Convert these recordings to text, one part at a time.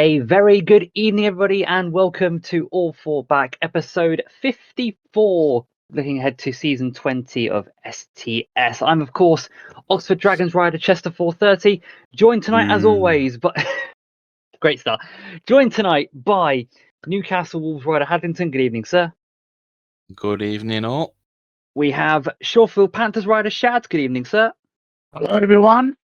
A very good evening, everybody, and welcome to All Four Back, episode 54, looking ahead to season 20 of STS. I'm, of course, Oxford Dragons rider Chester 430, joined tonight, as always, but great start. Joined tonight by Newcastle Wolves rider Haddington. Good evening, sir. Good evening, all. We have Shawfield Panthers rider Shad. Good evening, sir. Hello, everyone.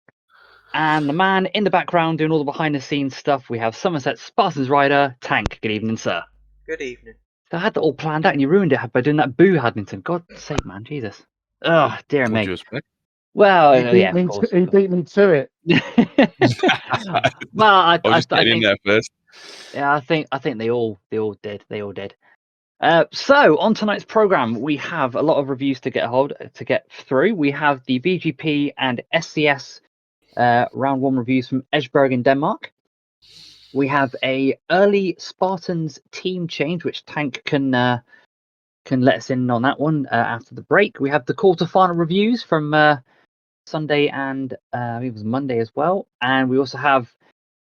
And the man in the background doing all the behind-the-scenes stuff, we have Somerset Spartans rider Tank. Good evening, sir. Good evening. So I had that all planned out and you ruined it by doing that boo, Haddington. God's sake, man. Jesus. Oh, dear What me. do you expect? Well, He yeah, of course. he beat me to it. Well, I was just I getting in think, there first. yeah, I think they all did. They all did. So on tonight's program, we have a lot of reviews to get through. We have the BGP and SCS round 1 reviews from Esbjerg in Denmark. We have a early Spartans team change, which Tank can let us in on that one after the break. We have the quarterfinal reviews from Sunday and I think it was Monday as well, and we also have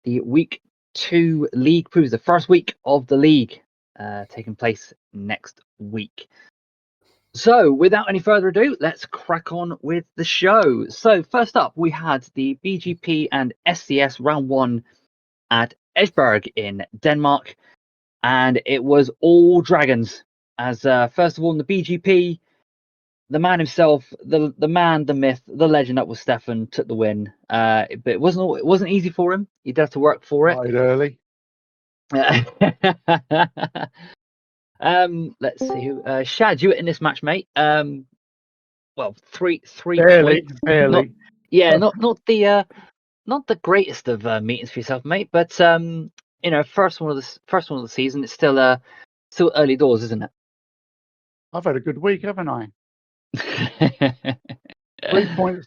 the week 2 league previews, the first week of the league taking place next week. So, without any further ado, let's crack on with the show. So, first up, we had the BGP and SCS round 1 at Esbjerg in Denmark, and it was all dragons. As first of all, in the BGP, the man himself, the man, the myth, the legend that was Stefan, took the win. But it wasn't easy for him. He did have to work for it. Right early. Let's see who. Shad, you were in this match, mate. Well, three Barely, points. barely. Not the greatest of meetings for yourself, mate. But first one of the season. It's still early doors, isn't it? I've had a good week, haven't I? 3 points.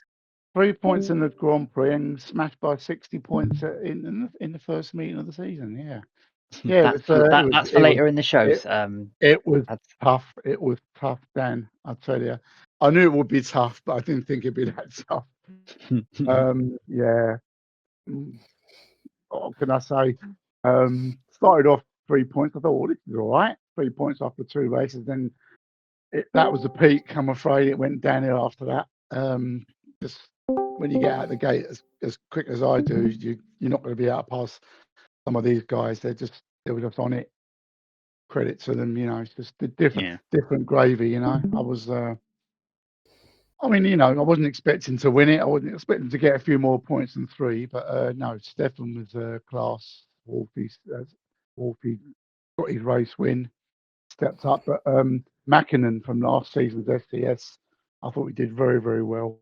3 points in the Grand Prix and smashed by 60 points in the first meeting of the season. Yeah. Yeah, that's for later in the shows. It was tough. It was tough, Dan. I tell you, I knew it would be tough, but I didn't think it'd be that tough. Yeah. What can I say? Started off 3 points. I thought, well, this is all right. 3 points after 2 races. Then that was the peak. I'm afraid it went downhill after that. Just when you get out the gate as quick as I do, you're not going to be able to pass some of these guys. They were just on it. Credit to them, it's just a different gravy. I was, I wasn't expecting to win it. I wasn't expecting to get a few more points than 3, but no, Stefan was class. Wolfie got his race win, stepped up. But Mackinnon from last season's SCS, I thought he did very, very well.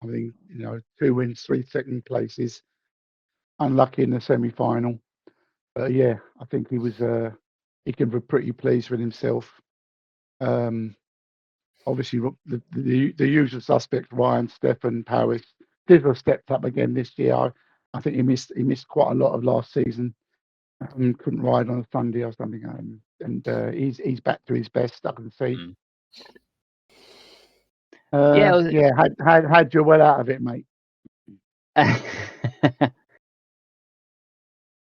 I think 2 wins, 3 second places. Unlucky in the semi-final. But yeah, I think he was. He can be pretty pleased with himself. Obviously, the usual suspects: Ryan, Stefan, Paris. Dizzler stepped up again this year. I think he missed quite a lot of last season. Couldn't ride on a Sunday or something, and he's back to his best. I can see. Had you well out of it, mate.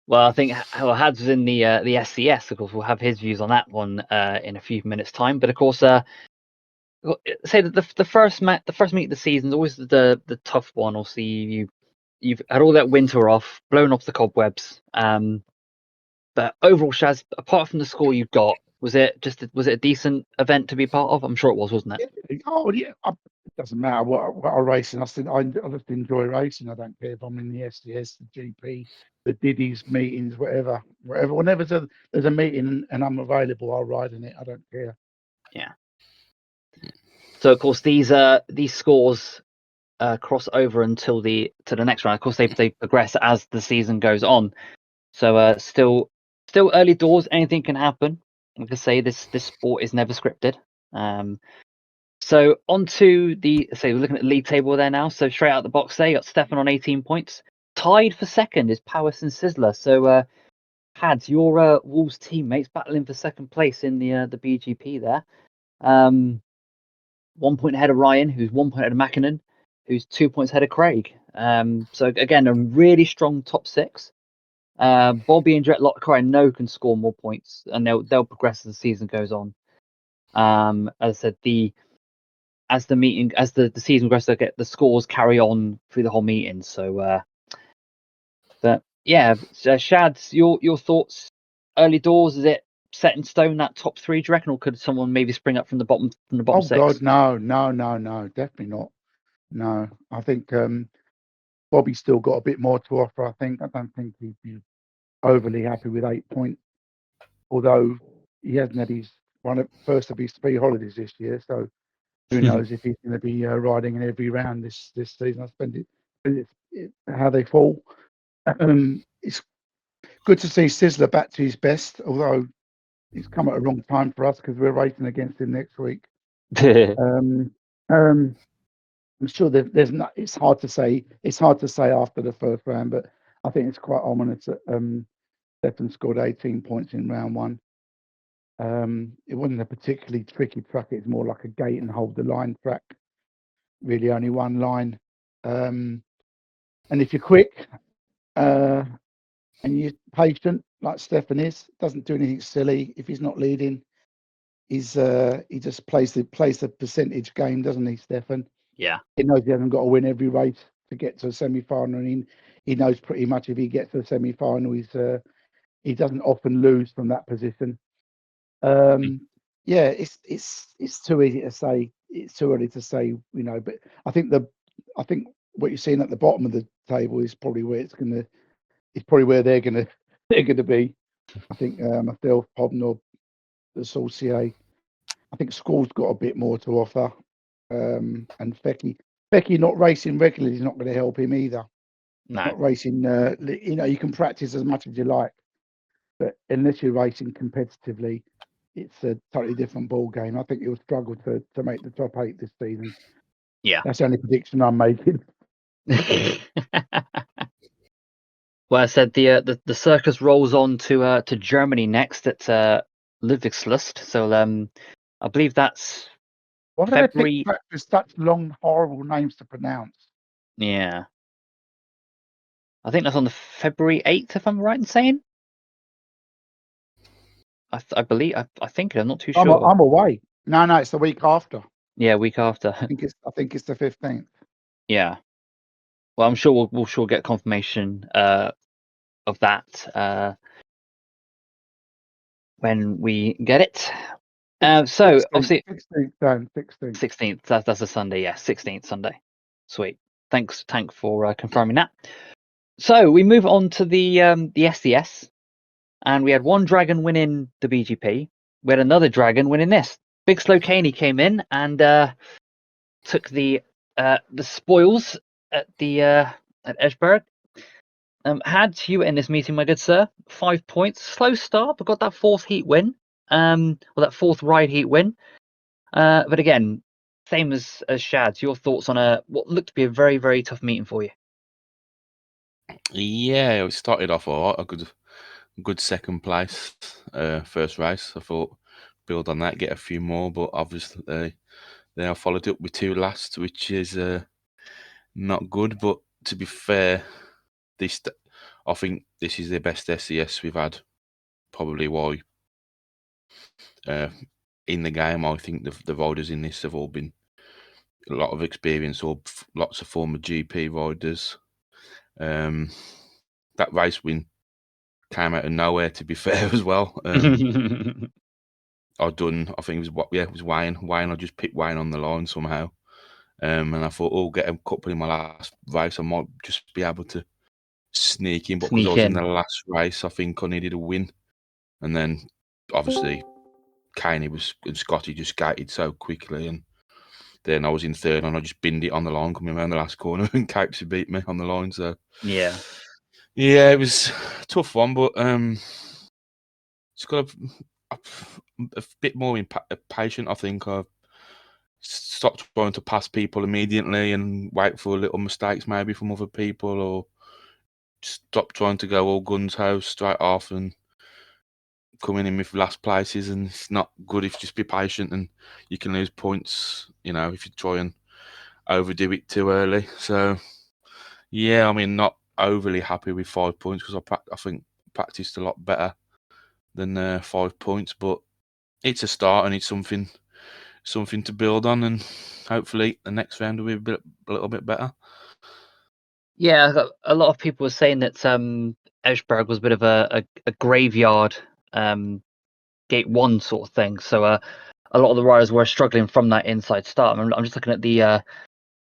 Well, I think Hads was in the SCS. Of course, we'll have his views on that one in a few minutes' time. But of course, say that the first meet of the season is always the tough one. Obviously, you've had all that winter off, blown off the cobwebs. But overall, Shaz, apart from the score you've got, was it a decent event to be part of? I'm sure it was, wasn't it? Oh yeah, it doesn't matter what I racing. I just enjoy racing. I don't care if I'm in the SDS, the GP, the Diddy's meetings, whatever. Whenever there's a meeting and I'm available, I'll ride in it. I don't care. Yeah. So of course these scores cross over until to the next round. Of course they progress as the season goes on. So still early doors. Anything can happen. Like I say, this sport is never scripted. So on to we're looking at the league table there now. So straight out the box there, you got Stefan on 18 points. Tied for second is Powis and Sizzler. So Hads, your Wolves teammates battling for second place in the BGP there. 1 point ahead of Ryan, who's 1 point ahead of Mackinnon, who's 2 points ahead of Craig. So again, a really strong top 6. Bobby and Dreadlocker I know can score more points, and they'll progress as the season goes on. As I said, as the season progresses, the scores carry on through the whole meeting. So, but yeah, Shads, your thoughts? Early doors, is it set in stone that top 3? Do you reckon, or could someone maybe spring up from the bottom Oh 6? God, no, definitely not. No, I think Bobby's still got a bit more to offer. I don't think he'd be overly happy with 8 points, although he hasn't had his first of his 3 holidays this year. So who knows if he's going to be riding in every round this season. I spend it how they fall. It's good to see Sizzler back to his best, although it's come at a wrong time for us because we're racing against him next week. I'm sure there's not. It's hard to say. It's hard to say after the first round, but I think it's quite ominous that Stefan scored 18 points in round 1. It wasn't a particularly tricky track. It's more like a gate and hold the line track. Really, only one line. And if you're quick and you're patient, like Stefan is, doesn't do anything silly. If he's not leading, he just plays the percentage game, doesn't he, Stefan? Yeah. He knows he hasn't got to win every race to get to a semi-final, and he knows pretty much if he gets to a semi-final, he doesn't often lose from that position. Yeah, it's too easy to say. It's too early to say, But I think what you're seeing at the bottom of the table is probably where they're gonna be. I think myself, Hobnob, the Saucier. I think School's got a bit more to offer. And Fecky not racing regularly is not going to help him either. No. Not racing, you can practice as much as you like, but unless you're racing competitively, it's a totally different ball game. I think he'll struggle to make the top 8 this season. Yeah. That's the only prediction I'm making. Well, I said the circus rolls on to Germany next at Ludwigslust. So I believe that's Why do February. they pick tracks with such long, horrible names to pronounce? Yeah, I think that's on the February 8th, if I'm right in saying. I believe. I think I'm not too sure. I'm away. No, it's the week after. Yeah, week after. I think it's the 15th. Yeah. Well, I'm sure we'll sure get confirmation of that when we get it. So 16th, obviously 16th. That's a Sunday. Yeah, 16th Sunday. Sweet. Thanks, Tank, for confirming that. So we move on to the SCS, and we had one dragon winning the BGP. We had another dragon winning this. Big Slow Caney came in and took the spoils at Edgeburg. Had you in this meeting, my good sir, 5 points. Slow start, but got that 4th heat win. That 4th ride heat win. But again, same as Shad's. Your thoughts on what looked to be a very, very tough meeting for you? Yeah, we started off all right. A good second place, first race. I thought build on that, get a few more, but obviously they are followed up with 2 last, which is not good. But to be fair, I think this is the best SCS we've had. Probably why in the game. I think the riders in this have all been a lot of experience or lots of former GP riders. That race win came out of nowhere, to be fair, as well. I think it was Wayne. I just picked Wayne on the line somehow. And I thought, get a couple in my last race. I might just be able to sneak in. But because I was in the last race, I think I needed a win. And then, obviously, Caney and Scotty just skated so quickly. And then I was in 3rd and I just binned it on the line coming around the last corner and Capesy beat me on the line. So, yeah, it was a tough one, but it's got a bit more patient. I think I've stopped trying to pass people immediately and wait for little mistakes maybe from other people, or stop trying to go all guns ho straight off and coming in with last places. And it's not good if you just be patient, and you can lose points, if you try and overdo it too early. So yeah, I mean, not overly happy with 5 points because I think practiced a lot better than 5 points, but it's a start and it's something to build on, and hopefully the next round will be a little bit better. Yeah, a lot of people were saying that Eschberg was a bit of a graveyard gate 1 sort of thing. So a lot of the riders were struggling from that inside start. I'm just looking at the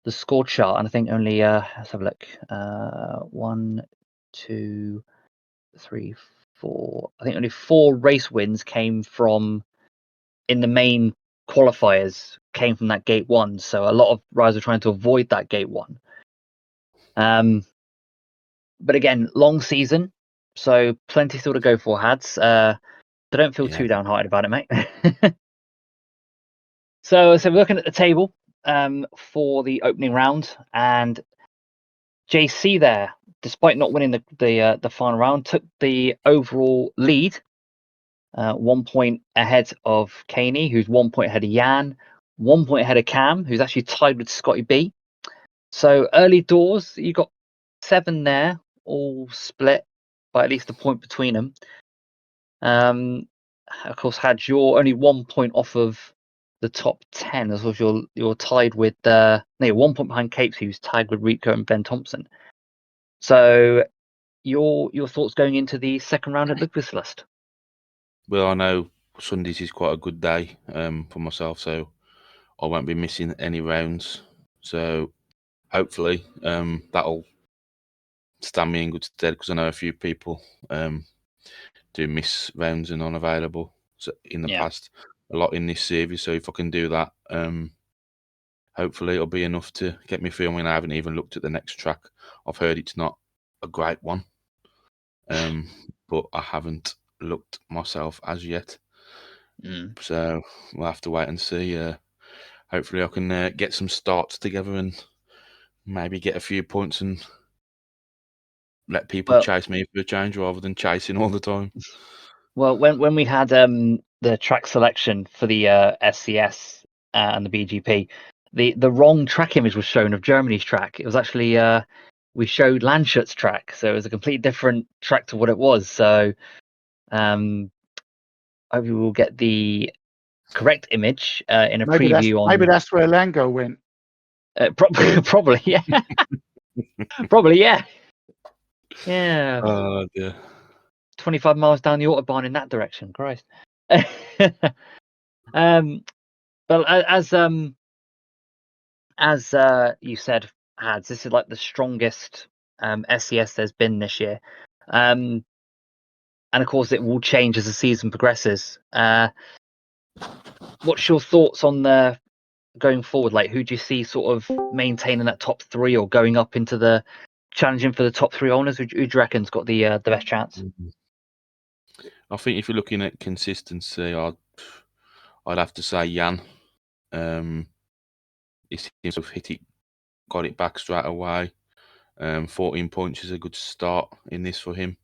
score chart, and I think only let's have a look. 1, 2, 3, 4. I think only 4 race wins came from in the main qualifiers came from that gate 1. So a lot of riders are trying to avoid that gate 1. But again, long season, so plenty still to go for, Hads. So don't feel too downhearted about it, mate. So we're looking at the table for the opening round, and JC there, despite not winning the final round, took the overall lead, 1 point ahead of Kaney, who's 1 point ahead of Jan, 1 point ahead of Cam, who's actually tied with Scotty B. So early doors, you got 7 there, all split by at least a point between them. Of course, had you're only 1 point off of the top 10, as well as you're tied with 1 point behind Capes, who's tied with Rico and Ben Thompson. So your thoughts going into the second round at Ludwigslust? Well, I know Sundays is quite a good day for myself, so I won't be missing any rounds. So hopefully that'll stand me in good stead, because I know a few people do miss rounds and unavailable in the past a lot in this series. So if I can do that, hopefully it'll be enough to get me feeling. I haven't even looked at the next track. I've heard it's not a great one, but I haven't looked myself as yet. So we'll have to wait and see. Hopefully I can get some starts together and maybe get a few points and let people chase me for a change rather than chasing all the time. Well, when we had the track selection for the SCS and the BGP, the wrong track image was shown of Germany's track. It was actually we showed Landshut's track, so it was a completely different track to what it was. So hopefully we'll get the correct image in a preview on. Maybe that's where Lango went. Probably, yeah. Probably, yeah. Yeah. Oh dear. 25 miles down the autobahn in that direction. Christ. But as you said, Hads, this is like the strongest SCS there's been this year, and of course it will change as the season progresses. What's your thoughts on the going forward? Like, who do you see sort of maintaining that top 3 or going up into the challenging for the top 3 owners? Who do you reckon's got the best chance? I think if you're looking at consistency, I'd have to say Jan. He seems to have got it back straight away. 14 points is a good start in this for him.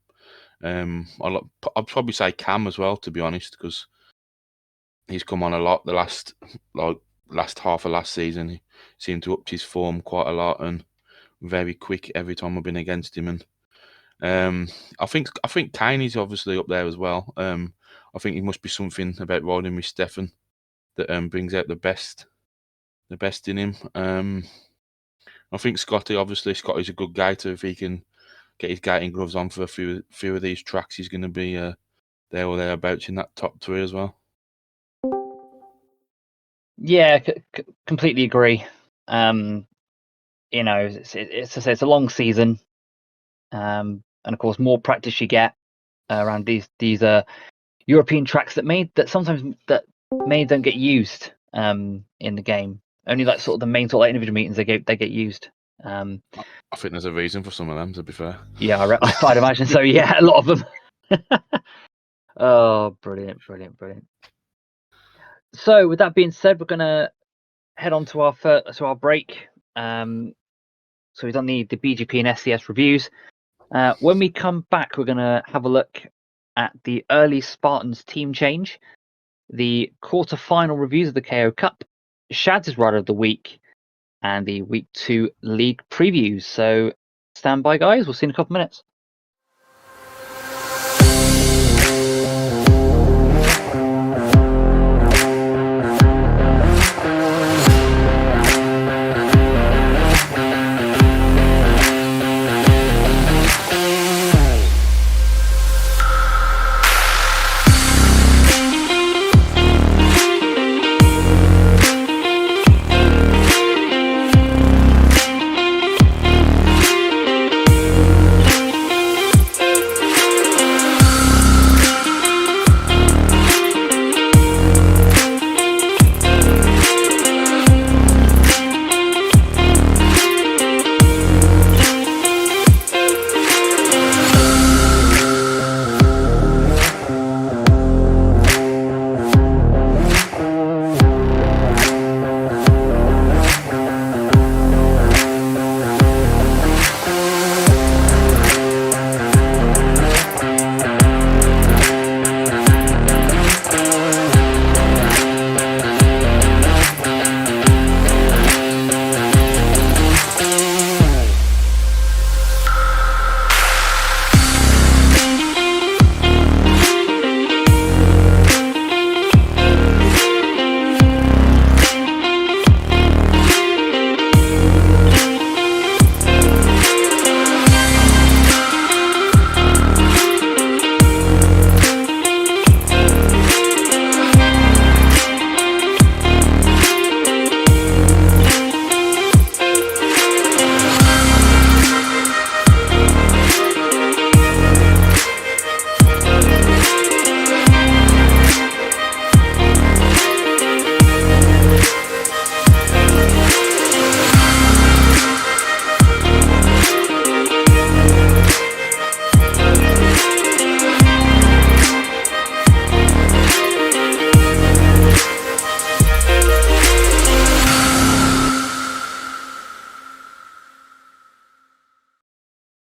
I'd probably say Cam as well, to be honest, because he's come on a lot the last half of last season. He seemed to up his form quite a lot and very quick every time I've been against him. And I think Kaney's obviously up there as well. I think it must be something about riding with Stefan that brings out the best in him. I think Scotty's a good gaiter. If he can get his gating gloves on for a few of these tracks, he's going to be there or thereabouts in that top 3 as well. Yeah, completely agree. You know, it's a long season, and of course, more practice you get around these European tracks that sometimes don't get used in the game. Only like sort of the main sort of like individual meetings they get used. I think there's a reason for some of them, to be fair. Yeah, I'd imagine so. Yeah, a lot of them. Oh, brilliant. So with that being said, we're gonna head on to our break. So we've done the BGP and SCS reviews. When we come back, we're gonna have a look at the early Spartans team change, the quarter-final reviews of the KO Cup, Shad's Rider of the Week, and the Week 2 League previews. So stand by, guys. We'll see you in a couple minutes.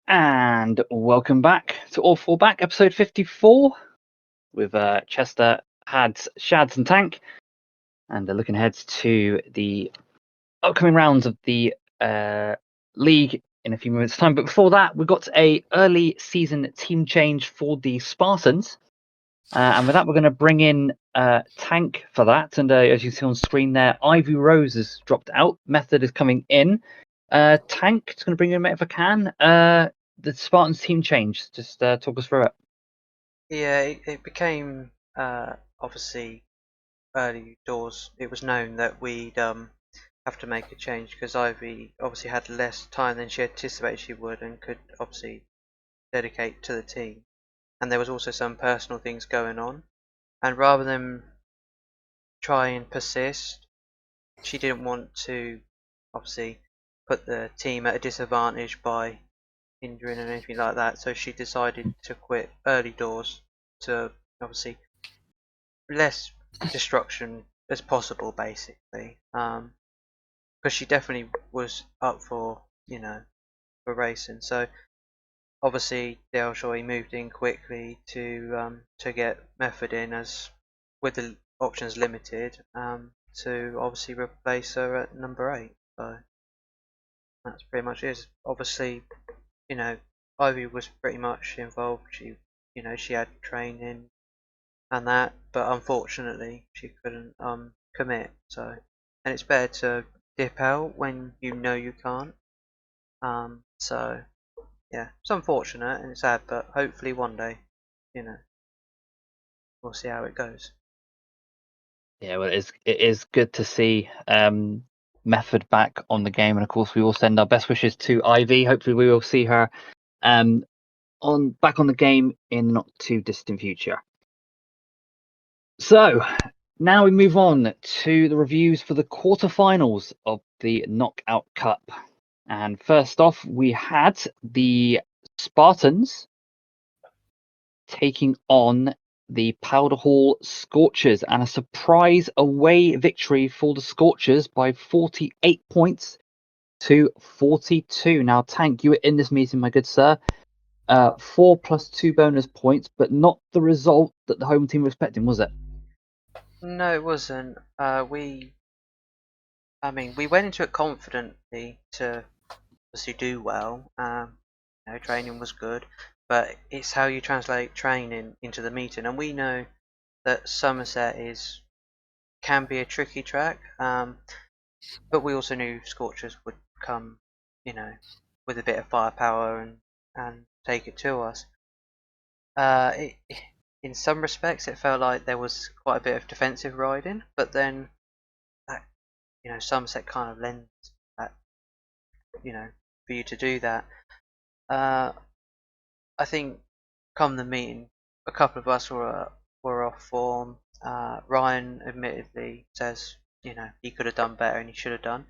And welcome back to All Four Back, episode 54, with Chester, Hads, Shads, and Tank, and looking ahead to the upcoming rounds of the league in a few minutes' time. But before that, we've got a early season team change for the Spartans, and with that, we're going to bring in Tank for that. And as you see on screen there, Ivy Rose has dropped out. Method is coming in. Tank is going to bring in, mate, if I can. The Spartans team change. Just talk us through it. Yeah, it became obviously early doors. It was known that we'd have to make a change because Ivy obviously had less time than she anticipated she would, and could obviously dedicate to the team. And there was also some personal things going on. And rather than try and persist, she didn't want to obviously put the team at a disadvantage by injuring and anything like that, so she decided to quit early doors to obviously less destruction as possible, basically, because she definitely was up for for racing. So obviously Dale Shaw moved in quickly to get Method in, as with the options limited, to obviously replace her at number 8. So that's pretty much it. Obviously, Ivy was pretty much involved. She had training and that, but unfortunately she couldn't commit. So, and it's better to dip out when you know you can't. So yeah, it's unfortunate and it's sad, but hopefully one day, we'll see how it goes. Yeah, well, it is good to see Method back on the game, and of course we all send our best wishes to Ivy. Hopefully we will see her back on the game in the not too distant future. So now we move on to the reviews for the quarterfinals of the Knockout Cup. And first off, we had the Spartans taking on the Powder Hall Scorchers, and a surprise away victory for the Scorchers by 48 points to 42. Now, Tank, you were in this meeting, my good sir. 4 plus 2 bonus points, but not the result that the home team were expecting, was it? No, it wasn't. We went into it confidently to obviously do well. Training was good, but it's how you translate training into the meeting. And we know that Somerset can be a tricky track, but we also knew Scorchers would come, with a bit of firepower and take it to us. In some respects, it felt like there was quite a bit of defensive riding, but then that, Somerset kind of lends that, for you to do that. I think come the meeting, a couple of us were off form. Ryan admittedly says, he could have done better and he should have done,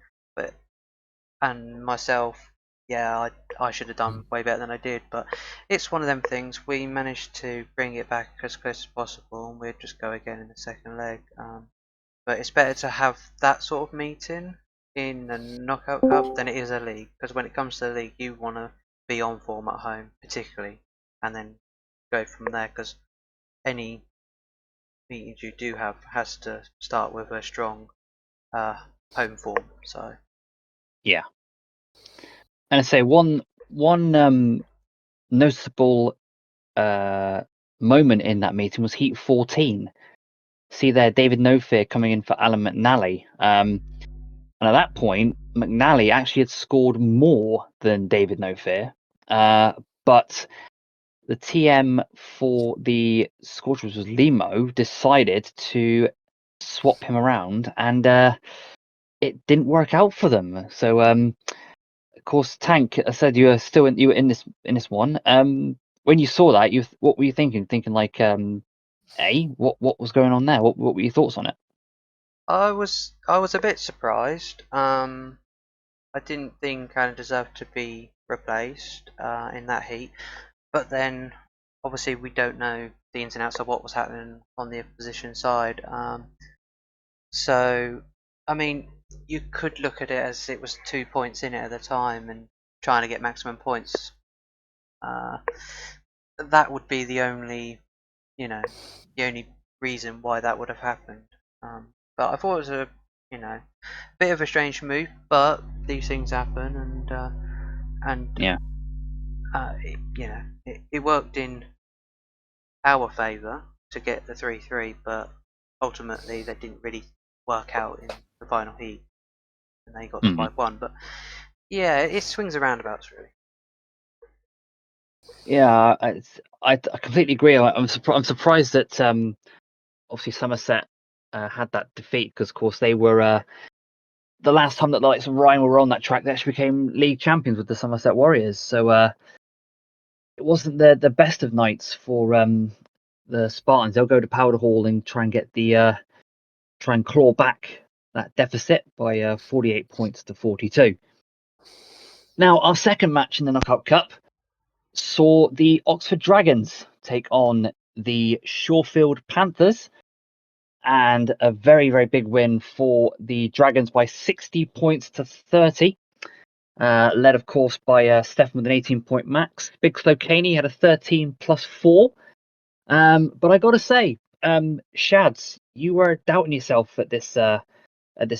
and myself, yeah, I should have done way better than I did. But it's one of them things. We managed to bring it back as close as possible, and we'd just go again in the second leg. But it's better to have that sort of meeting in a knockout cup than it is a league, because when it comes to the league, you want to be on form at home, particularly, and then go from there. Because any meetings you do have has to start with a strong home form. So Yeah. And I say one noticeable moment in that meeting was Heat 14. See there, David No Fear coming in for Alan McNally. And at that point, McNally actually had scored more than David No Fear. But the TM for the Scorchers was Limo decided to swap him around, and it didn't work out for them. So of course, Tank, I said you were in this one. When you saw that, what were you thinking? Thinking like, what was going on there? What were your thoughts on it? I was a bit surprised. I didn't think Alan deserved to be replaced in that heat, but then obviously we don't know the ins and outs of what was happening on the opposition side. So I mean, you could look at it as it was 2 points in it at the time and trying to get maximum points. That would be the only reason why that would have happened. But I thought it was a bit of a strange move, but these things happen, and Yeah. It worked in our favour to get the 3-3, but ultimately that didn't really work out in the final heat, and they got the 5-1. But yeah, it swings and roundabouts really. Yeah, I completely agree. I'm surprised that obviously Somerset had that defeat, because of course they were the last time that the likes of Ryan were on that track, they actually became league champions with the Somerset Warriors. So it wasn't the best of nights for the Spartans. They'll go to Powder Hall and try and claw back that deficit by 48 points to 42. Now, our second match in the Knockout Cup saw the Oxford Dragons take on the Shorefield Panthers, and a very, very big win for the Dragons by 60 points to 30. Led, of course, by Stefan with an 18-point max. Big Slokany had a 13 plus 4. But I got to say, Shads, you were doubting yourself at this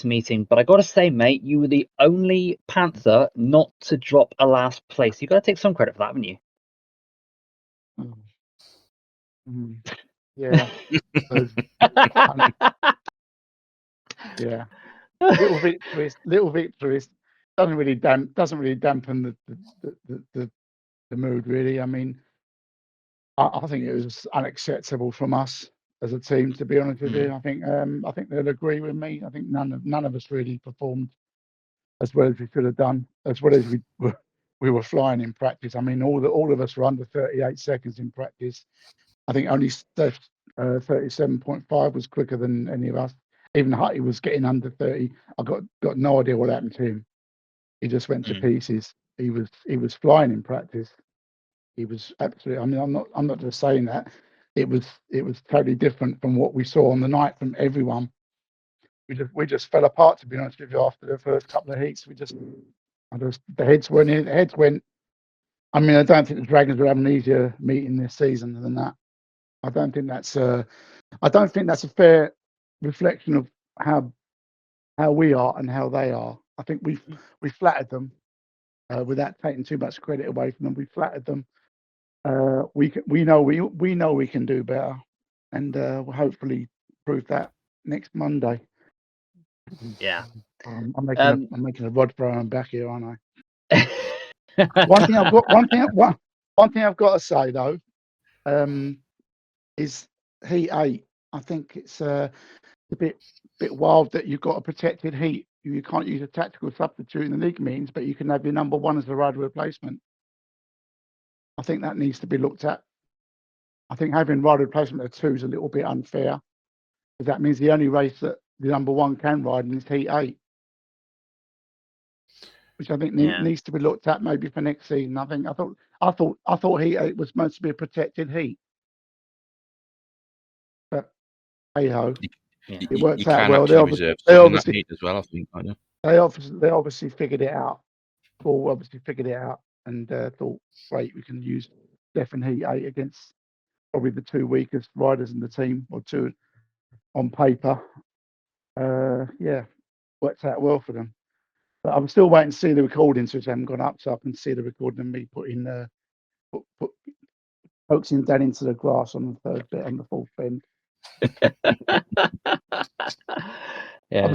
meeting. But I got to say, mate, you were the only Panther not to drop a last place. You got to take some credit for that, haven't you? Yeah. Yeah. Little victories doesn't really dampen the mood really. I mean, I think it was unacceptable from us as a team, to be honest with you. I think they'll agree with me. I think none of us really performed as well as we could have done, as well as we were flying in practice. I mean, all of us were under 38 seconds in practice. I think only Steph 37.5 was quicker than any of us. Even Hutty was getting under 30. I got no idea what happened to him. He just went to pieces. He was flying in practice. He was absolutely. I mean, I'm not just saying that. It was totally different from what we saw on the night from everyone. We just fell apart, to be honest with you, after the first couple of heats. The heads went in. The heads went. I mean, I don't think the Dragons will have an easier meeting this season than that. I don't think that's a fair reflection of how we are and how they are. I think we flattered them. without taking too much credit away from them. We flattered them. We know we can do better, and we'll hopefully prove that next Monday. Yeah. I'm making a rod throwing back here, aren't I? One thing I've got to say though, is Heat 8. I think it's a bit wild that you've got a protected Heat. You can't use a tactical substitute in the league meetings, but you can have your number one as a rider replacement. I think that needs to be looked at. I think having rider replacement of 2 is a little bit unfair, because that means the only race that the number one can ride in is Heat 8, which I think needs to be looked at maybe for next season. I thought Heat 8 was supposed to be a protected Heat, but hey ho, it works out well. They obviously as well, I think, aren't you? They obviously figured it out. Paul obviously figured it out and thought, great, we can use Steph and Heat 8 against probably the 2 weakest riders in the team, or 2 on paper. Yeah, worked out well for them. But I'm still waiting to see the recordings, which haven't gone up, so I can see the recording of me putting coaxing Dan into the grass on the 3rd bit on the 4th bend. Yeah,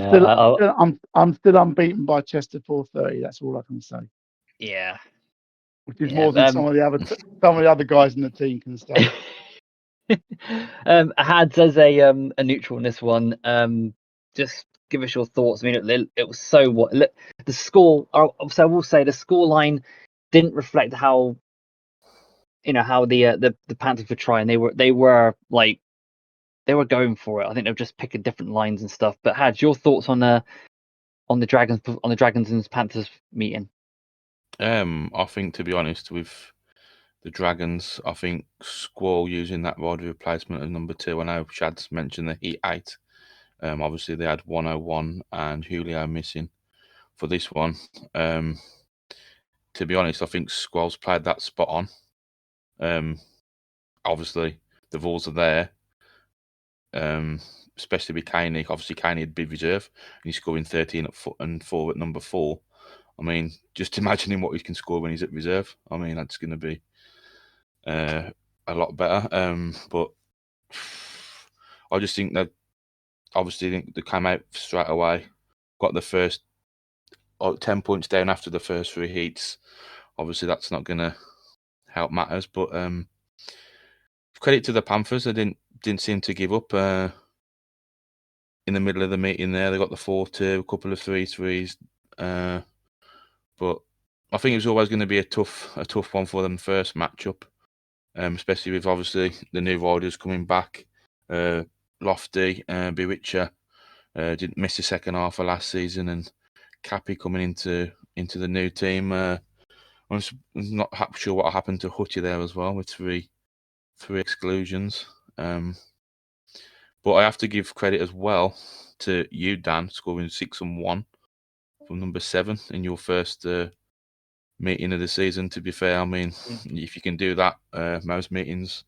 I'm still unbeaten by Chester 430. That's all I can say. Yeah, which is more than some of the other guys in the team can say. Hads, as a neutral in this one, just give us your thoughts. I mean, it was so what the score. So I will say the score line didn't reflect how the Panthers were trying. They were like they were going for it. I think they were just picking different lines and stuff. But Hads, your thoughts on the Dragons and Panthers meeting? I think, to be honest, with the Dragons, I think Squall using that rider replacement as number 2. I know Shad's mentioned the Heat 8. Obviously, they had 101 and Julio missing for this one. To be honest, I think Squall's played that spot on. Obviously, the rules are there, especially with Kaney. Obviously, Kaney had big reserve, and he's scoring 13 at foot and 4 at number 4. I mean, just imagining what he can score when he's at reserve. I mean, that's going to be a lot better. But I just think that obviously they came out straight away, got the first 10 points down after the first 3 heats. Obviously, that's not going to help matters. But credit to the Panthers, they didn't seem to give up. In the middle of the meeting there, they got the 4-2, a couple of 3-3s. But I think it was always going to be a tough one for them first matchup, especially with obviously the new riders coming back. Lofty, Bewitcher didn't miss the second half of last season, and Cappy coming into the new team. I'm not sure what happened to Hutchie there as well, with three exclusions. But I have to give credit as well to you, Dan, scoring 6 and 1 from number 7 in your first meeting of the season. To be fair, I mean, if you can do that most meetings,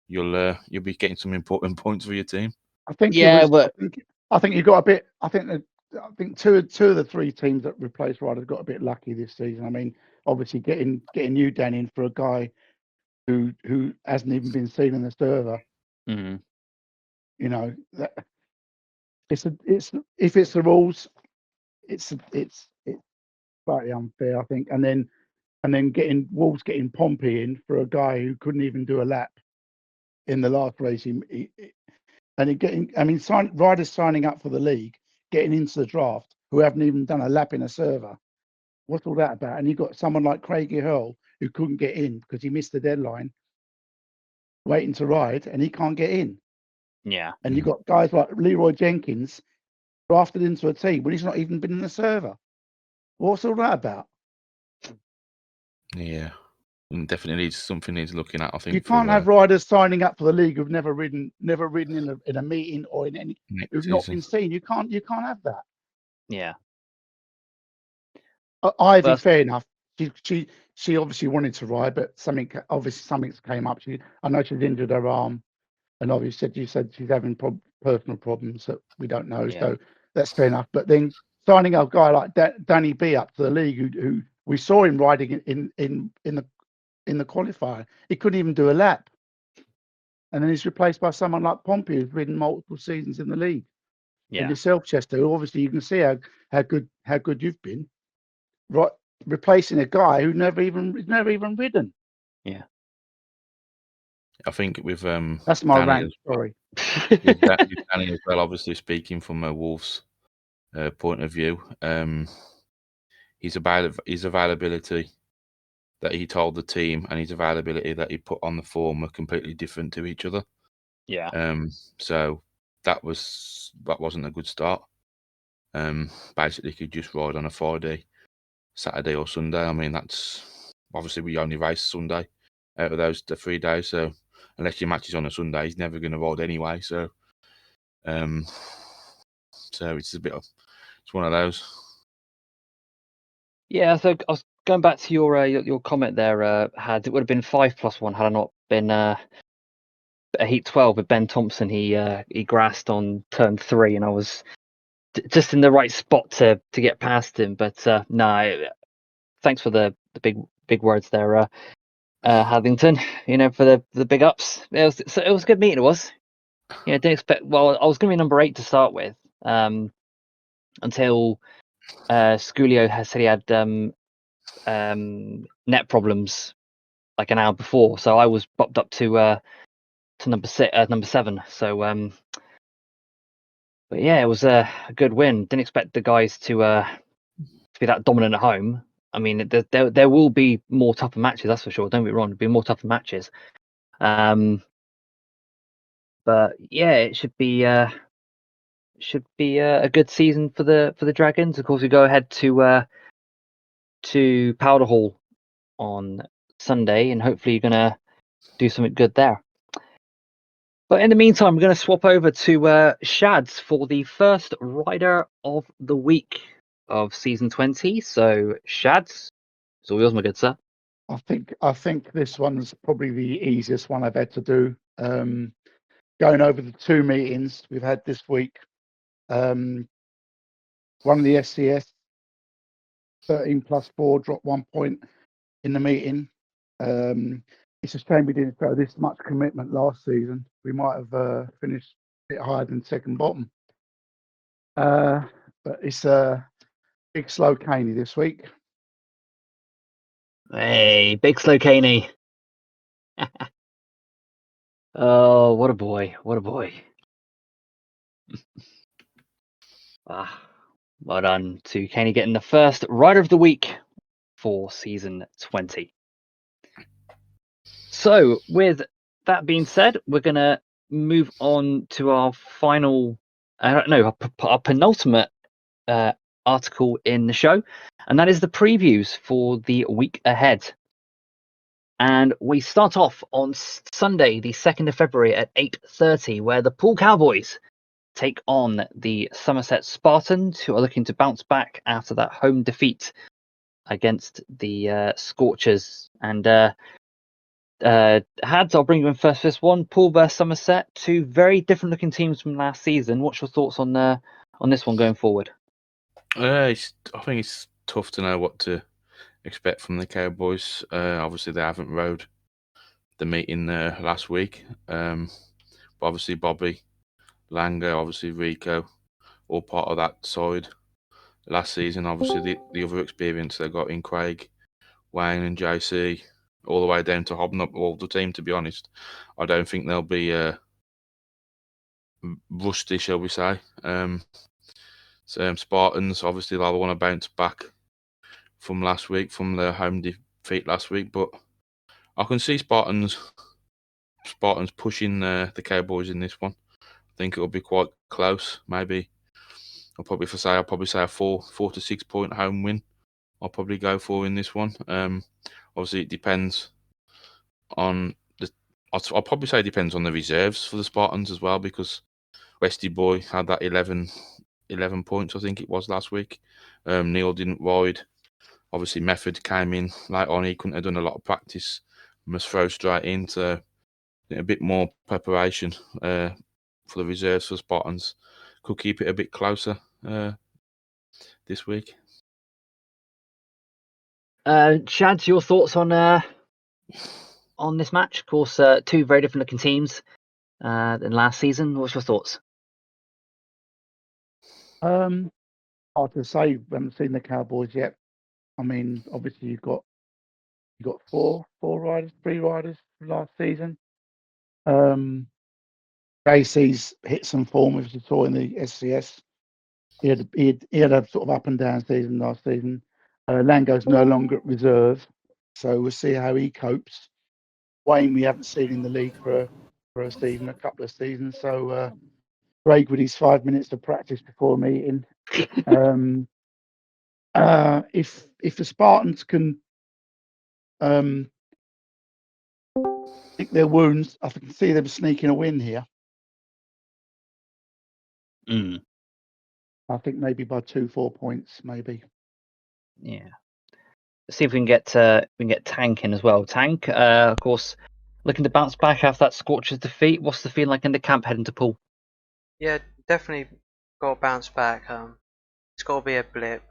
you'll be getting some important points for your team. I think I think you got a bit. I think two of the 3 teams that replaced Ryder got a bit lucky this season. I mean, obviously getting you Dan in for a guy who hasn't even been seen in the server. Mm-hmm. You know, it's if it's the rules, it's slightly unfair, I think. And then getting Wolves getting Pompey in for a guy who couldn't even do a lap in the last race. Riders signing up for the league, getting into the draft, who haven't even done a lap in a server. What's all that about? And you got someone like Craigie Hurl who couldn't get in because he missed the deadline, waiting to ride, and he can't get in. Yeah. And you got guys like Leroy Jenkins drafted into a team when he's not even been in the server. What's all that about? Yeah, definitely needs looking at. I think you can't have riders signing up for the league who've never ridden in a meeting or in any who've not been seen. You can't have that. Yeah. Ivy, fair enough. She obviously wanted to ride, but something came up. I know she's injured her arm, and obviously you said she's having personal problems that we don't know. Yeah. So that's fair enough. But then signing a guy like Danny B up to the league who we saw him riding in the qualifier. He couldn't even do a lap, and then he's replaced by someone like Pompey, who's ridden multiple seasons in the league. And yourself, Chester, obviously you can see how good you've been, right? Replacing a guy who never even ridden. Yeah. I think with That's my Danny, rant. Sorry. with Danny as well, obviously speaking from a Wolves point of view, his availability that he told the team and his availability that he put on the form were completely different to each other. Yeah. So that wasn't a good start. Basically, could just ride on a Friday, Saturday, or Sunday. I mean, that's obviously we only race Sunday out of the 3 days. So unless your match is on a Sunday, he's never going to ride anyway. So, so it's it's one of those. Yeah, so I was going back to your comment there, Had. It would have been 5+1 had I not been a Heat 12 with Ben Thompson. He grassed on turn 3, and I was just in the right spot to get past him. But no, thanks for the big words there, Haddington. For the big ups. It was a good meeting. It was. Didn't expect. Well, I was going to be number 8 to start with, until Sculio has said he had net problems like an hour before, so I was bumped up to number 7. So but yeah, it was a good win. Didn't expect the guys to be that dominant at home. I mean, there will be more tougher matches, that's for sure. Don't be wrong, there'll be more tougher matches. But yeah, it should be a good season for the Dragons. Of course, we go ahead to Powder Hall on Sunday, and hopefully you're gonna do something good there. But in the meantime, we're going to swap over to Shads for the first Rider of the Week of Season 20. So, Shads, it's all yours, my good sir. I think this one's probably the easiest one I've had to do. Going over the 2 meetings we've had this week. One of the SCS 13+4 dropped 1 point in the meeting. It's a shame we didn't show this much commitment last season. We might have finished a bit higher than second bottom. But it's a big slow Caney this week. Hey, big slow Caney. Oh, what a boy. What a boy. Well done to Caney getting the first Rider of the Week for Season 20. So, with that being said, we're going to move on to our final, our penultimate article in the show, and that is the previews for the week ahead. And we start off on Sunday, the 2nd of February at 8:30, where the Poole Cowboys take on the Somerset Spartans, who are looking to bounce back after that home defeat against the Scorchers. And Hads, I'll bring you in first for this one. Poole versus Somerset, 2 very different looking teams from last season. What's your thoughts on this one going forward? I think it's tough to know what to expect from the Cowboys. Obviously, they haven't rode the meeting last week. But obviously, Bobby, Langer, obviously Rico, all part of that side last season. Obviously, the other experience they got in Craig, Wayne, and JC, all the way down to Hobnob, all the team. To be honest, I don't think they'll be rusty, shall we say. So Spartans, obviously, they'll want to bounce back from last week, from their home defeat last week. But I can see Spartans pushing the Cowboys in this one. I think it'll be quite close. Maybe I'll probably say a 4 to 6 point home win. I'll probably go for in this one. Obviously, it depends on I'll probably say it depends on the reserves for the Spartans as well, because Westy Boy had that 11 points, I think it was, last week. Neil didn't ride. Obviously, Method came in late on. He couldn't have done a lot of practice. Must throw straight into a bit more preparation for the reserves for Spartans. Could keep it a bit closer this week. Shad, your thoughts on this match? Of course, two very different looking teams than last season. What's your thoughts? Hard to say. We haven't seen the Cowboys yet. I mean, obviously you got four riders, 3 riders last season. JC's hit some form, as you saw in the SCS. He had a sort of up and down season last season. Lango's no longer at reserve, so we'll see how he copes. Wayne, we haven't seen in the league for a season, a couple of seasons. So Craig with his 5 minutes of practice before a meeting. If the Spartans can lick their wounds, I can see them sneaking a win here. I think maybe by 2-4 points, maybe. Yeah. Let's see if we can get Tank in as well. Tank, of course, looking to bounce back after that Scorcher's defeat. What's the feeling like in the camp heading to Poole? Yeah, definitely got to bounce back. It's got to be a blip.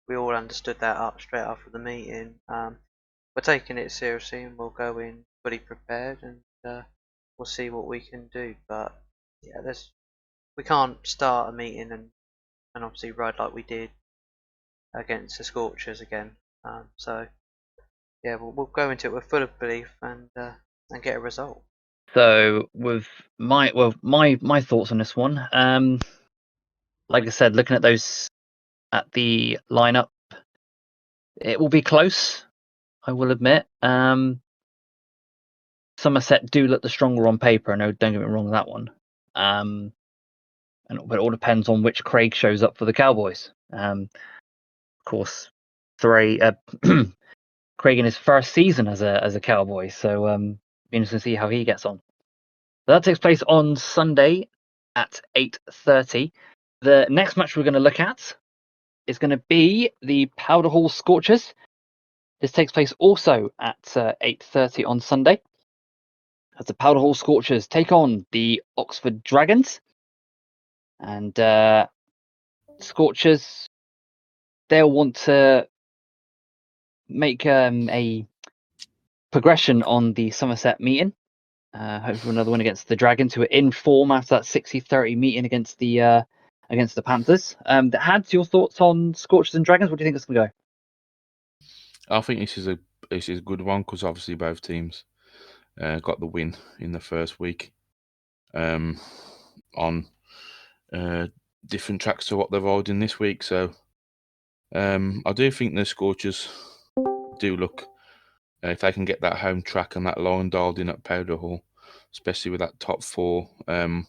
We all understood that straight after the meeting. We're taking it seriously and we'll go in fully prepared and we'll see what we can do. But yeah, we can't start a meeting and obviously ride like we did against the Scorchers again. So yeah, we'll go into it with full of belief and get a result. So with my thoughts on this one, like I said, looking at the lineup, it will be close. I will admit. Somerset do look the stronger on paper. No, don't get me wrong on that one. But it all depends on which Craig shows up for the Cowboys. Of course, Craig in his first season as a Cowboy, so be interesting to see how he gets on. That takes place on Sunday at 8:30. The next match we're going to look at is going to be the Powder Hall Scorchers. This takes place also at 8:30 on Sunday, as the Powder Hall Scorchers take on the Oxford Dragons. And Scorchers, they'll want to make a progression on the Somerset meeting. Hopefully another win against the Dragons, who are in form after that 60-30 meeting against the Panthers. Hads, your thoughts on Scorchers and Dragons? What do you think it's going to go? I think this is a good one because obviously both teams got the win in the first week on different tracks to what they're riding this week. So I do think the Scorchers do look, if they can get that home track and that line dialed in at Powder Hall, especially with that top 4. I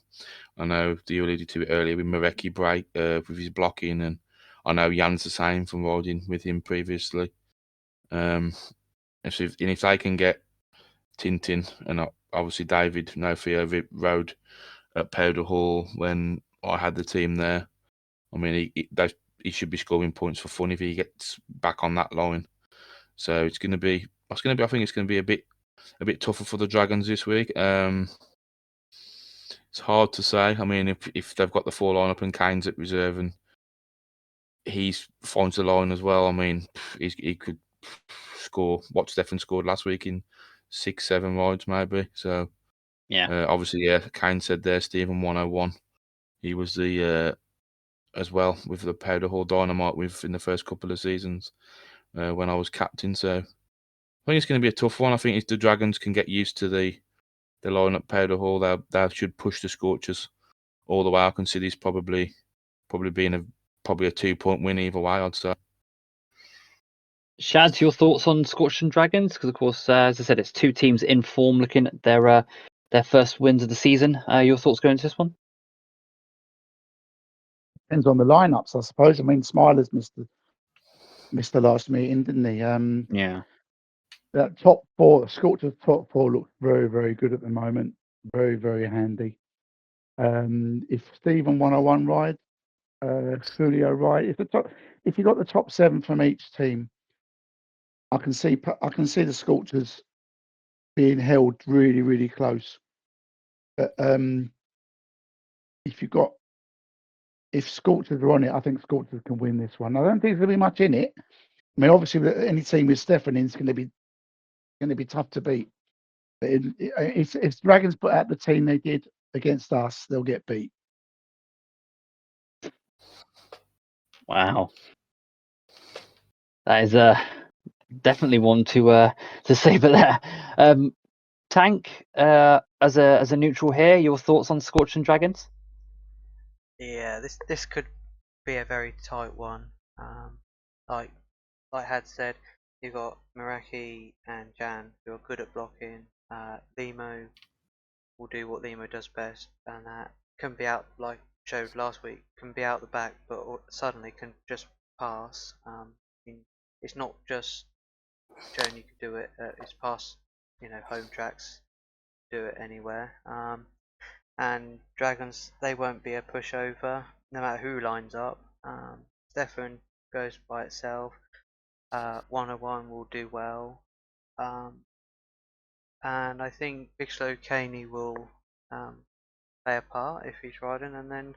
know you alluded to it earlier with Marecki break with his blocking, and I know Jan's the same from riding with him previously. If they can get Tintin and obviously David No Fear rode at Powder Hall when I had the team there, I mean he should be scoring points for fun if he gets back on that line. So I think it's going to be a bit tougher for the Dragons this week. It's hard to say. I mean, if they've got the 4 lineup and Kane's at reserve and he finds the line as well, I mean, he could score what Stefan scored last week in 6-7 rides maybe. So yeah, obviously, yeah, Kane said there, Stephen 101. He was the as well with the Powder Hall Dynamite in the first couple of seasons when I was captain. So I think it's going to be a tough one. I think if the Dragons can get used to the line at Powder Hall, they should push the Scorchers all the way. I can see this probably being a 2-point win either way, I'd say. Shads, your thoughts on Scorchers and Dragons? Because of course, as I said, it's two teams in form, looking at their first wins of the season. Your thoughts going into this one? Depends on the lineups, I suppose. I mean, Smiler's missed the last meeting, didn't he? Yeah. That top 4, Scorcher's top 4 looks very, very good at the moment. Very, very handy. If Stephen 101 rides, Julio ride, if you got the top 7 from each team, I can see the Scorchers being held really, really close. But if Scorchers are on it, I think Scorchers can win this one. I don't think there's going to be much in it. I mean, obviously, any team with Stefan in is going to be tough to beat. But if Dragons put out the team they did against us, they'll get beat. Wow, that is definitely one to save it there. Tank, as a neutral here, your thoughts on Scorching Dragons? Yeah, this could be a very tight one. Like Had said, you've got Meraki and Jan who are good at blocking. Limo will do what Limo does best, and that can be out, like showed last week, can be out the back, but suddenly can just pass. It's not just shown you can do it. It's past, home tracks. Do it anywhere. And Dragons, they won't be a pushover no matter who lines up. Stefan goes by itself. 101 will do well. And I think Big Slow Caney will play a part if he's riding. And then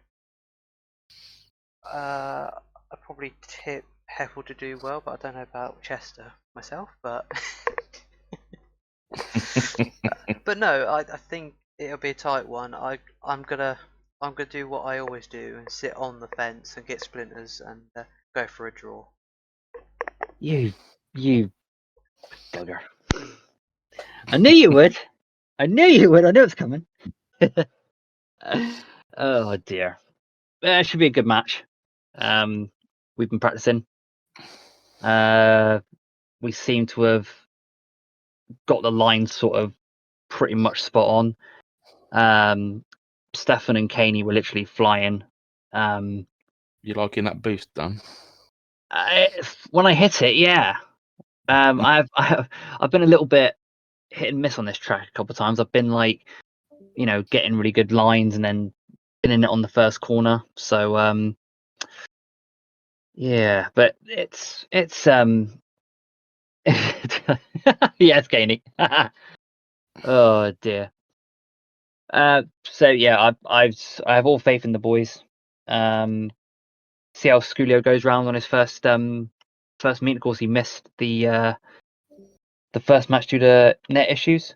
I'd probably tip Heffel to do well, but I don't know about Chester myself. But but no, I think it'll be a tight one. I'm gonna do what I always do and sit on the fence and get splinters and go for a draw. You bugger. I knew you would. I knew you would. I knew it's coming. Oh dear. It should be a good match. We've been practicing. We seem to have got the line sort of pretty much spot on. Stefan and Caney were literally flying. You liking that boost, Dan? When I hit it, yeah. I've been a little bit hit and miss on this track a couple of times. I've been like, getting really good lines and then been in it on the first corner. So yeah, but it's yes, Caney. Oh dear. So yeah, I have all faith in the boys. See how Sculio goes round on his first meet. Of course, he missed the first match due to net issues,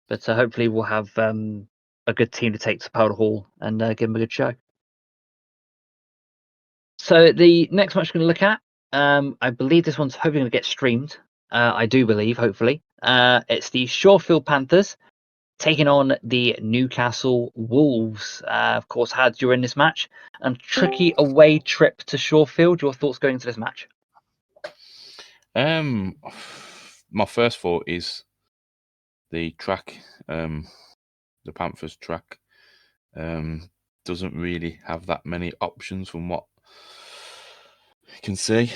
but hopefully we'll have a good team to take to Powder Hall and give them a good show. So the next match we're going to look at, I believe this one's hoping to get streamed. I do believe, hopefully, it's the Shorefield Panthers taking on the Newcastle Wolves. Of course, Hads, you're in this match. And tricky away trip to Shorefield. Your thoughts going into this match? My first thought is the track, the Panthers track, doesn't really have that many options from what you can see.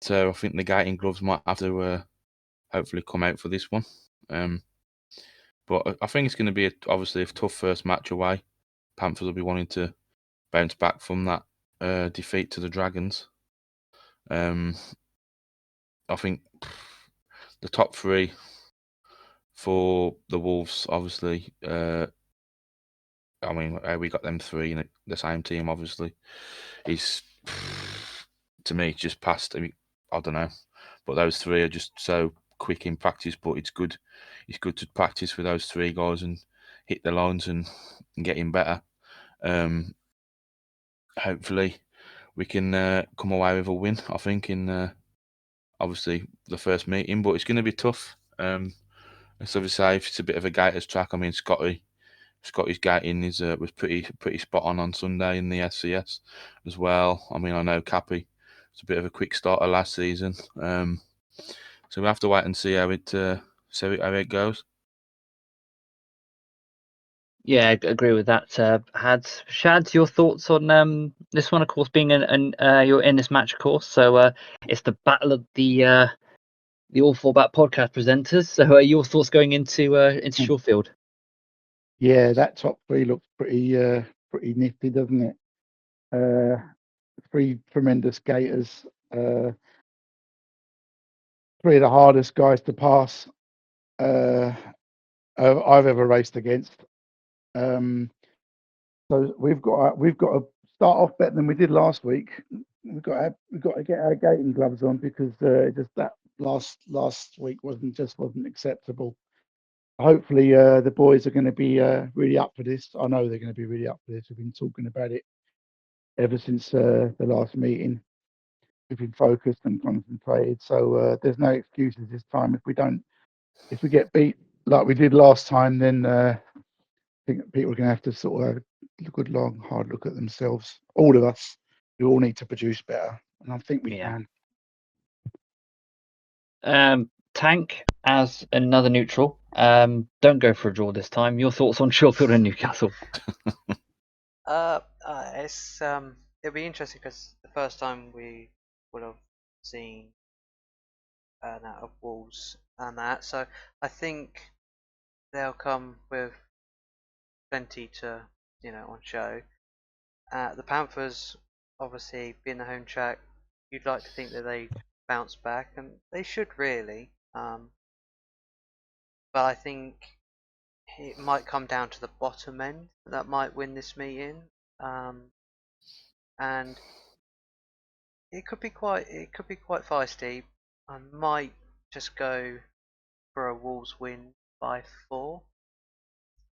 So I think the guiding gloves might have to hopefully come out for this one. But I think it's going to be obviously a tough first match away. Panthers will be wanting to bounce back from that defeat to the Dragons. I think the top three for the Wolves, obviously, I mean, we got them three in the same team, obviously, is, to me, just past. I mean, I don't know. But those three are just so quick in practice, but it's good. It's good to practice with those three guys and hit the lines and getting better. Hopefully, we can come away with a win, I think, in obviously the first meeting, but it's going to be tough. It's obviously it's a bit of a gaiters track. I mean, Scotty's gating was pretty spot on Sunday in the SCS as well. I mean, I know Cappy, it's a bit of a quick starter last season. So we have to wait and see how it goes. Yeah, I agree with that. Hads, Shads, your thoughts on this one? Of course, being you're in this match, of course. So it's the battle of the All For Bat podcast presenters. So your thoughts going into Shorefield? Yeah, that top three looks pretty nifty, doesn't it? Three tremendous skaters. Three of the hardest guys to pass I've ever raced against. So we've got to start off better than we did last week. We've got to get our gating gloves on because just that last week wasn't acceptable. Hopefully, the boys are going to be really up for this. I know they're going to be really up for this. We've been talking about it ever since the last meeting. We've been focused and concentrated, so there's no excuses this time. If we get beat like we did last time, then I think people are going to have to sort of have a good, long, hard look at themselves. All of us, we all need to produce better, and I think we can. Tank as another neutral. Don't go for a draw this time. Your thoughts on Sheffield and Newcastle? It's it'll be interesting because the first time we would have seen that of Wolves and that, so I think they'll come with plenty to on show. The Panthers, obviously being the home track, you'd like to think that they bounce back, and they should really. But I think it might come down to the bottom end that might win this meeting, and it could be quite feisty. I might just go for a Wolves win by 4,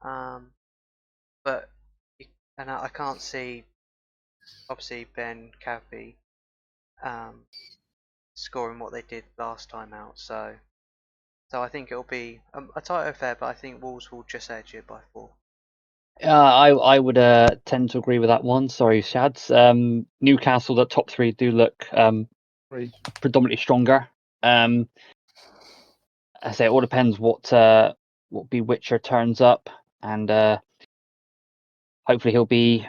but I can't see obviously Ben Cappy scoring what they did last time out, so I think it'll be a tight affair, but I think Wolves will just edge it by 4. I would tend to agree with that one. Sorry, Shads. Newcastle, the top 3 do look predominantly stronger. I say it all depends what Bewitcher turns up, and hopefully he'll be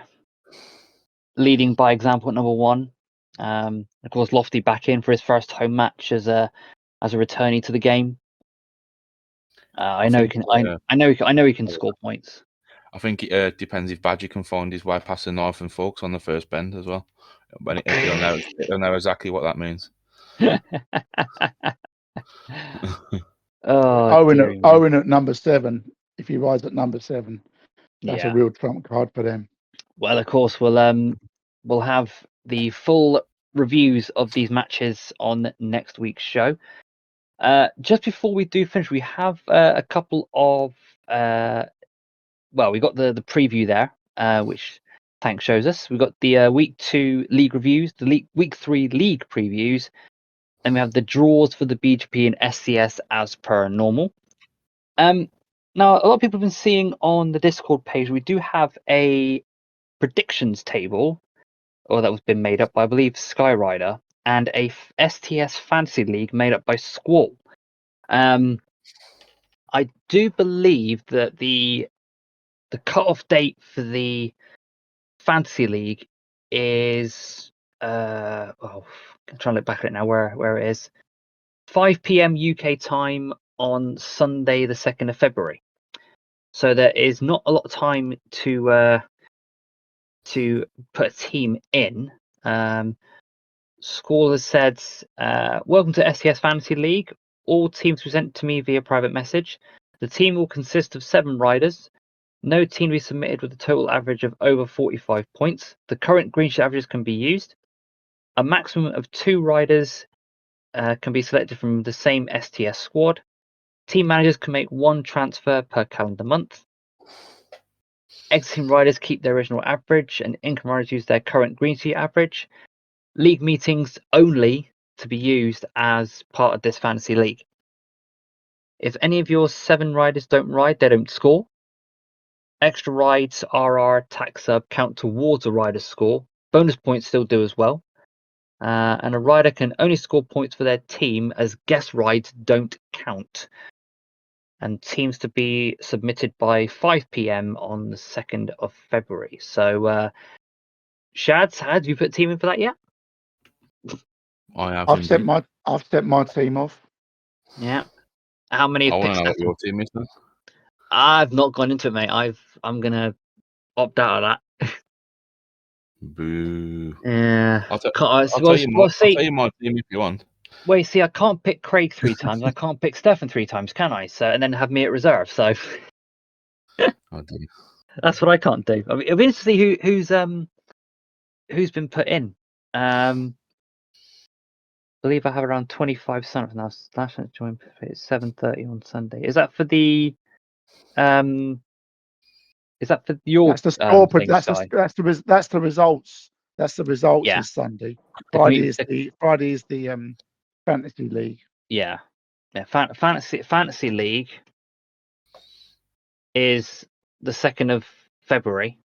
leading by example at number 1. Of course, Lofty back in for his first home match as a returnee to the game. I know he can score points. I think it depends if Badger can find his way past the knife and forks on the first bend as well. But he'll know exactly what that means. Owen at number 7. If he rides at number 7, that's a real trump card for them. Well, of course, we'll have the full reviews of these matches on next week's show. Just before we do finish, we have a couple of we got the preview there, which Tank shows us. We've got the week 2 league reviews, the week 3 league previews, and we have the draws for the BGP and SCS as per normal. Now, a lot of people have been seeing on the Discord page, we do have a predictions table, or that was been made up by, I believe, Skyrider, and a STS Fantasy League made up by Squall. I do believe that the cut-off date for the Fantasy League is I'm trying to look back at it now where it is. 5 p.m. UK time on Sunday the 2nd of February. So there is not a lot of time to put a team in. Squall has said, welcome to SCS Fantasy League. All teams present to me via private message. The team will consist of 7 riders. No team will be submitted with a total average of over 45 points. The current green sheet averages can be used. A maximum of 2 riders can be selected from the same STS squad. Team managers can make 1 transfer per calendar month. Exiting riders keep their original average, and income riders use their current green sheet average. League meetings only to be used as part of this fantasy league. If any of your 7 riders don't ride, they don't score. Extra rides, RR, tax sub count towards a rider's score. Bonus points still do as well. And a rider can only score points for their team as guest rides don't count. And teams to be submitted by 5 p.m. on the 2nd of February. So, Shads, have you put a team in for that yet? I have. I've set my team off. Yeah. How many? I want to know what your team is then. I've not gone into it, mate. I'm gonna opt out of that. Boo. Yeah. I'll tell you my team if you want. Wait, see, I can't pick Craig 3 times. I can't pick Stefan 3 times, can I? So, and then have me at reserve. So, Oh, dear. That's what I can't do. I mean, it'll be interesting to see who's been put in. I believe I have around 25 signups now. Last chance to join it's 7:30 on Sunday. Is that for the Is that for your That's the score. thing, That's Sky? that's the results. That's the results Yeah. is Sunday. The Friday commu- is the fantasy league. Yeah. Fantasy League is the 2nd of February.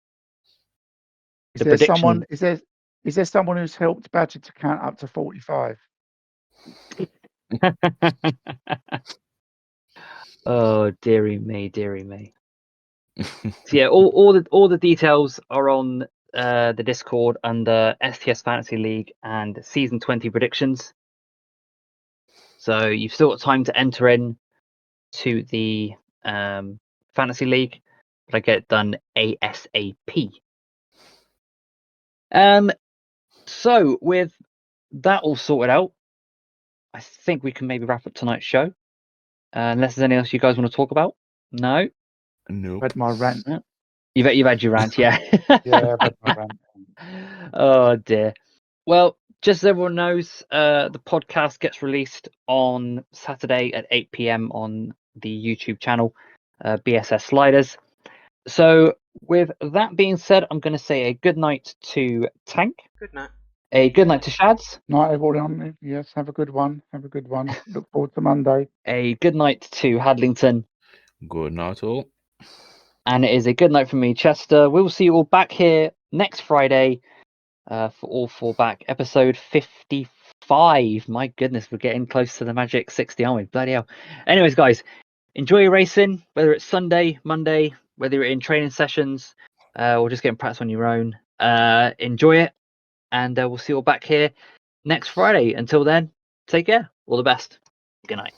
Is The there prediction. someone? Is there someone who's helped Badger to count up to 45? Oh, dearie me, dearie me. So yeah, all the details are on the Discord under STS Fantasy League and Season 20 predictions. So you've still got time to enter in to the Fantasy League, but I get it done ASAP. So with that all sorted out, I think we can maybe wrap up tonight's show. Unless there's anything else you guys want to talk about. No. Nope. Read my rant. You've had your rant, yeah. Yeah, I've read my rant. Oh dear. Well, just so everyone knows, the podcast gets released on Saturday at 8 p.m. on the YouTube channel, BSS Sliders. So, with that being said, I'm going to say a good night to Tank. Good night. A good night to Shads. Night, everyone. Yes, have a good one. Have a good one. Look forward to Monday. A good night to Hadlington. Good night, all. And it is a good night from me, Chester. We'll see you all back here next Friday for All Four Back, episode 55. My goodness, we're getting close to the magic 60, aren't we? Bloody hell. Anyways, guys, enjoy your racing, whether it's Sunday, Monday, whether you're in training sessions or just getting practice on your own. Enjoy it, and we'll see you all back here next Friday. Until then, take care. All the best. Good night.